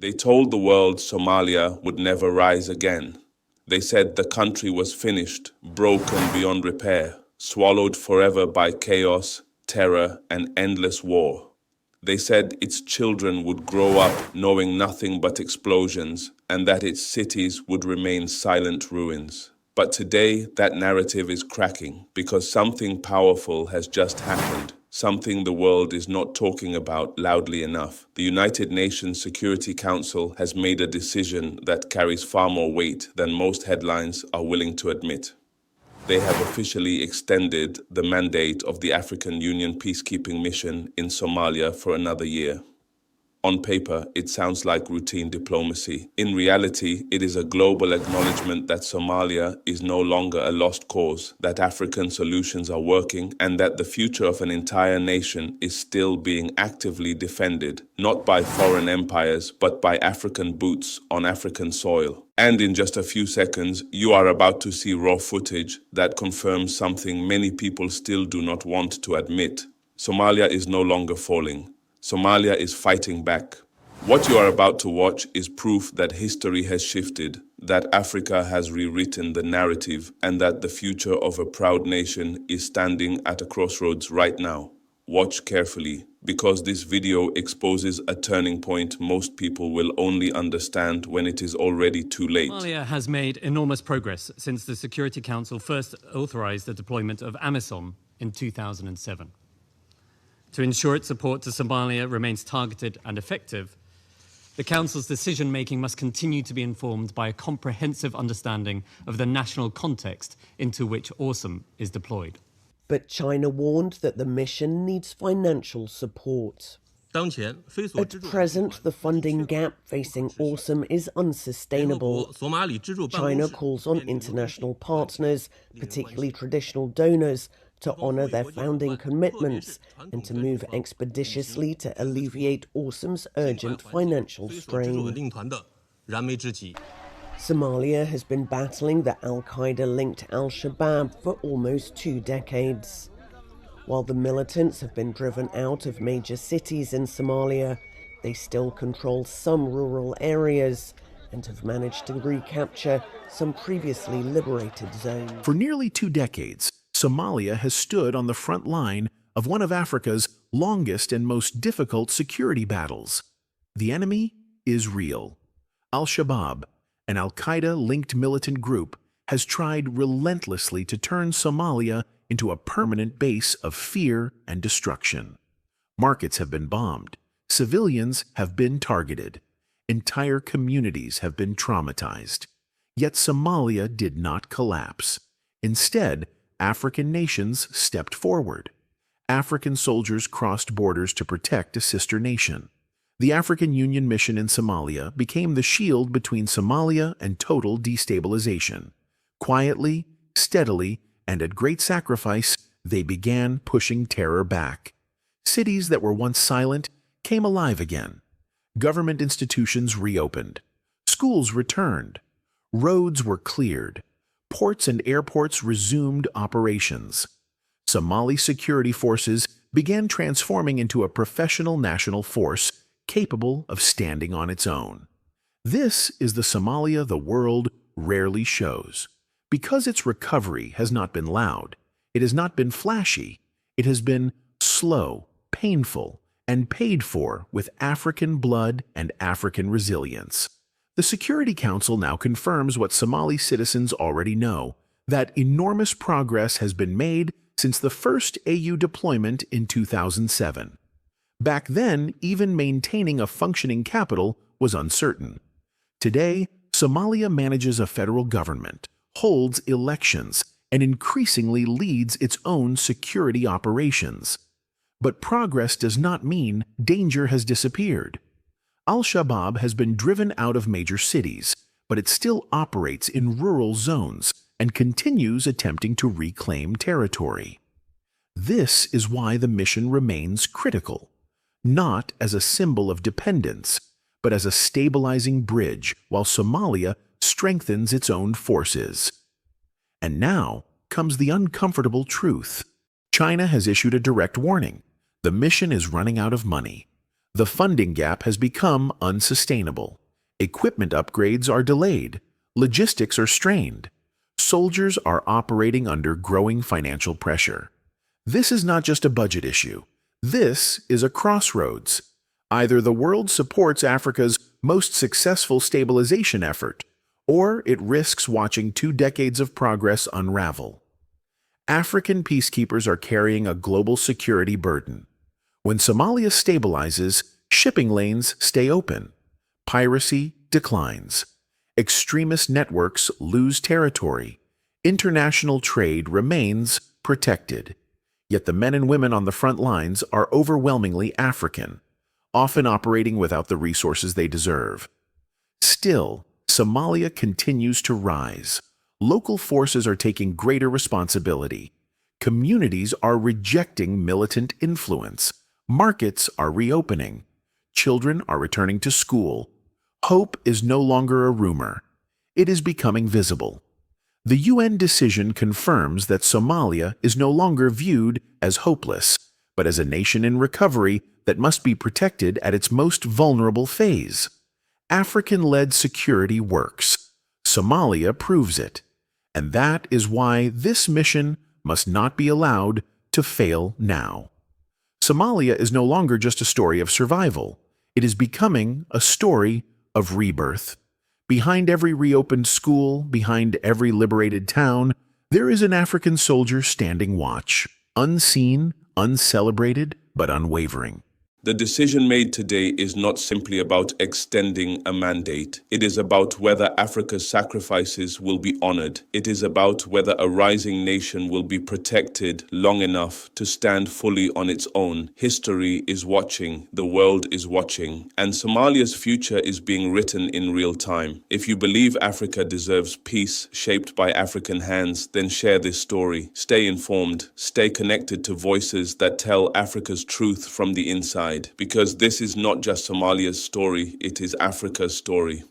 They told the world Somalia would never rise again. They said the country was finished, broken beyond repair, swallowed forever by chaos, terror, and endless war. They said its children would grow up knowing nothing but explosions, and that its cities would remain silent ruins. But today, that narrative is cracking because something powerful has just happened, something the world is not talking about loudly enough. The United Nations Security Council has made a decision that carries far more weight than most headlines are willing to admit. They have officially extended the mandate of the African Union peacekeeping mission in Somalia for another year. On paper, it sounds like routine diplomacy. In reality, it is a global acknowledgement that Somalia is no longer a lost cause, that African solutions are working, and that the future of an entire nation is still being actively defended, not by foreign empires, but by African boots on African soil. And in just a few seconds, you are about to see raw footage that confirms something many people still do not want to admit. Somalia is no longer falling. Somalia is fighting back. What you are about to watch is proof that history has shifted, that Africa has rewritten the narrative, and that the future of a proud nation is standing at a crossroads right now. Watch carefully, because this video exposes a turning point most people will only understand when it is already too late. Somalia has made enormous progress since the Security Council first authorized the deployment of AMISOM in 2007. To ensure its support to Somalia remains targeted and effective, the Council's decision-making must continue to be informed by a comprehensive understanding of the national context into which AWESOM is deployed. But China warned that the mission needs financial support. At present, the funding gap facing AWESOM is unsustainable. China calls on international partners, particularly traditional donors, to honour their founding commitments and to move expeditiously to alleviate AWESOM's urgent financial strain. Somalia has been battling the al-Qaeda-linked al-Shabaab for almost 2 decades. While the militants have been driven out of major cities in Somalia, they still control some rural areas and have managed to recapture some previously liberated zones. For nearly 2 decades, Somalia has stood on the front line of one of Africa's longest and most difficult security battles. The enemy is real. Al-Shabaab, an al-Qaeda-linked militant group, has tried relentlessly to turn Somalia into a permanent base of fear and destruction. Markets have been bombed. Civilians have been targeted. Entire communities have been traumatized. Yet Somalia did not collapse. Instead, African nations stepped forward. African soldiers crossed borders to protect a sister nation. The African Union mission in Somalia became the shield between Somalia and total destabilization. Quietly, steadily, and at great sacrifice, they began pushing terror back. Cities that were once silent came alive again. Government institutions reopened. Schools returned. Roads were cleared. Ports and airports resumed operations. Somali security forces began transforming into a professional national force capable of standing on its own. This is the Somalia the world rarely shows. Because its recovery has not been loud, it has not been flashy, it has been slow, painful, and paid for with African blood and African resilience. The Security Council now confirms what Somali citizens already know, that enormous progress has been made since the first AU deployment in 2007. Back then, even maintaining a functioning capital was uncertain. Today, Somalia manages a federal government, holds elections, and increasingly leads its own security operations. But progress does not mean danger has disappeared. Al-Shabaab has been driven out of major cities, but it still operates in rural zones and continues attempting to reclaim territory. This is why the mission remains critical, not as a symbol of dependence, but as a stabilizing bridge while Somalia strengthens its own forces. And now comes the uncomfortable truth. China has issued a direct warning. The mission is running out of money. The funding gap has become unsustainable. Equipment upgrades are delayed. Logistics are strained. Soldiers are operating under growing financial pressure. This is not just a budget issue. This is a crossroads. Either the world supports Africa's most successful stabilization effort, or it risks watching 2 decades of progress unravel. African peacekeepers are carrying a global security burden. When Somalia stabilizes, shipping lanes stay open. Piracy declines. Extremist networks lose territory. International trade remains protected. Yet the men and women on the front lines are overwhelmingly African, often operating without the resources they deserve. Still, Somalia continues to rise. Local forces are taking greater responsibility. Communities are rejecting militant influence. Markets are reopening. Children are returning to school. Hope is no longer a rumor. It is becoming visible. The UN decision confirms that Somalia is no longer viewed as hopeless, but as a nation in recovery that must be protected at its most vulnerable phase. African-led security works. Somalia proves it. And that is why this mission must not be allowed to fail now. Somalia is no longer just a story of survival. It is becoming a story of rebirth. Behind every reopened school, behind every liberated town, there is an African soldier standing watch, unseen, uncelebrated, but unwavering. The decision made today is not simply about extending a mandate. It is about whether Africa's sacrifices will be honored. It is about whether a rising nation will be protected long enough to stand fully on its own. History is watching, the world is watching, and Somalia's future is being written in real time. If you believe Africa deserves peace shaped by African hands, then share this story. Stay informed, stay connected to voices that tell Africa's truth from the inside. Because this is not just Somalia's story, it is Africa's story.